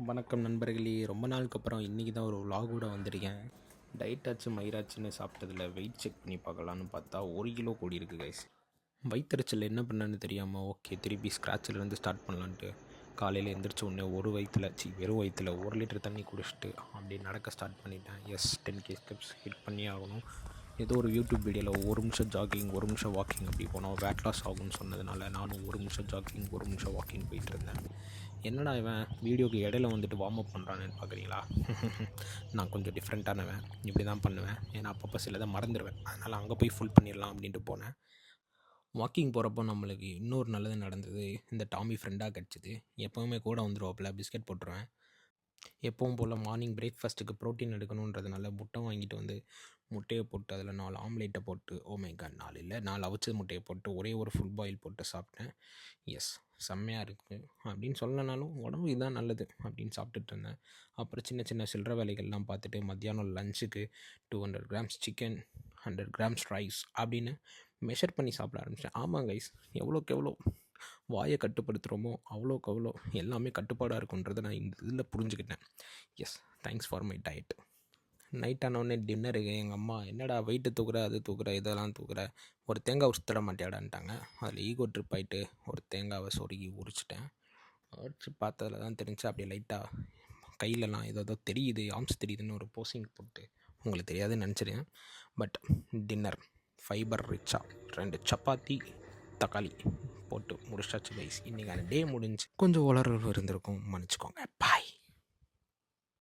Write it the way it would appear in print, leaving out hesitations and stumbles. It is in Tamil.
வணக்கம் நண்பர்களே, ரொம்ப நாளுக்கு அப்புறம் இன்றைக்கி தான் ஒரு விலாகோட வந்திருக்கேன். டயட்டாச்சு மயிராச்சுன்னு சாப்பிட்டதில் வெயிட் செக் பண்ணி பார்க்கலான்னு பார்த்தா 1 கிலோ கூடி இருக்குது கைஸ். வயிற்றுச்சல் என்ன பண்ணேன்னு தெரியாமல் ஓகே திருப்பி ஸ்க்ராட்சிலேருந்து ஸ்டார்ட் பண்ணலான்ட்டு காலையில் எழுந்திரிச்ச உடனே வெறும் வயிற்றில் 1 லிட்டர் தண்ணி குடிச்சிட்டு அப்படியே நடக்க ஸ்டார்ட் பண்ணிட்டேன். எஸ் 10K ஸ்டெப்ஸ் ஹிட் பண்ணி ஆகணும். ஏதோ ஒரு யூடியூப் வீடியோவில் 1 நிமிஷம் ஜாகிங் 1 நிமிஷம் வாக்கிங் அப்படி போனால் வேட் லாஸ் ஆகும்னு சொன்னதுனால நானும் 1 நிமிஷம் ஜாகிங் 1 நிமிஷம் வாக்கிங் போயிட்டு இருந்தேன். என்னடா இவன் வீடியோக்கு இடையில வந்துட்டு வார்ம் அப் பண்ணுறான்னு பார்க்குறீங்களா? நான் கொஞ்சம் டிஃப்ரெண்ட்டானவன், இப்படி தான் பண்ணுவேன். ஏன்னா அப்பப்போ சிலதை மறந்துடுவேன். அதனால் அங்கே போய் ஃபுல் பண்ணிடலாம் அப்படின்ட்டு போனேன். வாக்கிங் போகிறப்போ நம்மளுக்கு இன்னொரு நல்லது நடந்தது. இந்த டாமி ஃப்ரெண்டாக கிடச்சிது. எப்போவுமே கூட வந்துடுவாப்பில், பிஸ்கெட் போட்டுருவேன். எப்பவும் போல் மார்னிங் பிரேக்ஃபாஸ்ட்டுக்கு ப்ரோட்டீன் எடுக்கணுன்றதுனால முட்டை வாங்கிட்டு வந்து முட்டையை போட்டு அதில் 4 ஆம்லேட்டை போட்டு மை காட் 4 இல்லை 4 அவிச்ச முட்டையை போட்டு ஒரே ஒரு ஃபுல் பாயில் போட்டு சாப்பிட்டேன். எஸ் செம்மையாக இருக்குது அப்படின்னு சொல்லனாலும் உடம்பு இதுதான் நல்லது அப்படின்னு சாப்பிட்டுட்டு இருந்தேன். அப்புறம் சின்ன சின்ன சில்லற வேலைகள்லாம் பார்த்துட்டு மத்தியானம் லஞ்சுக்கு 200 கிராம்ஸ் சிக்கன் 100 கிராம்ஸ் ரைஸ் அப்படின்னு மெஷர் பண்ணி சாப்பிட ஆரம்பித்தேன். ஆமாம் கைஸ், எவ்வளோக்கு எவ்வளோ வாயை கட்டுப்படுத்துகிறோமோ அவ்வளோக்கு அவ்வளோ எல்லாமே கட்டுப்பாடாக இருக்குன்றதை நான் இந்த இதில் புரிஞ்சுக்கிட்டேன். S thanks for my diet. Night ஆனோடனே டின்னருக்கு எங்கள் அம்மா என்னடா வெயிட்டு தூக்குற அது தூக்குற இதெல்லாம் தூக்குற ஒரு தேங்காய் உரிச்சு தர மாட்டியாடான்ட்டாங்க. அதில் ஈகோ ட்ரிப் ஆகிட்டு ஒரு தேங்காவை சொருகி உரிச்சிட்டேன். உரிச்சு பார்த்ததில் தான் தெரிஞ்சு அப்படியே லைட்டாக கையிலலாம் ஏதோ தெரியுது, ஆம்ஸ் தெரியுதுன்னு ஒரு போசிங் போட்டு உங்களுக்கு தெரியாதுன்னு நினச்சிருக்கேன். பட் டின்னர் ஃபைபர் ரிச்சாக 2 சப்பாத்தி தக்காளி போட்டு முடிச்சாச்சு கைஸ். இன்றைக்கான டே முடிஞ்சு கொஞ்சம் உலர்வு இருந்திருக்கும், மன்னிச்சிக்கோங்க. பாய்.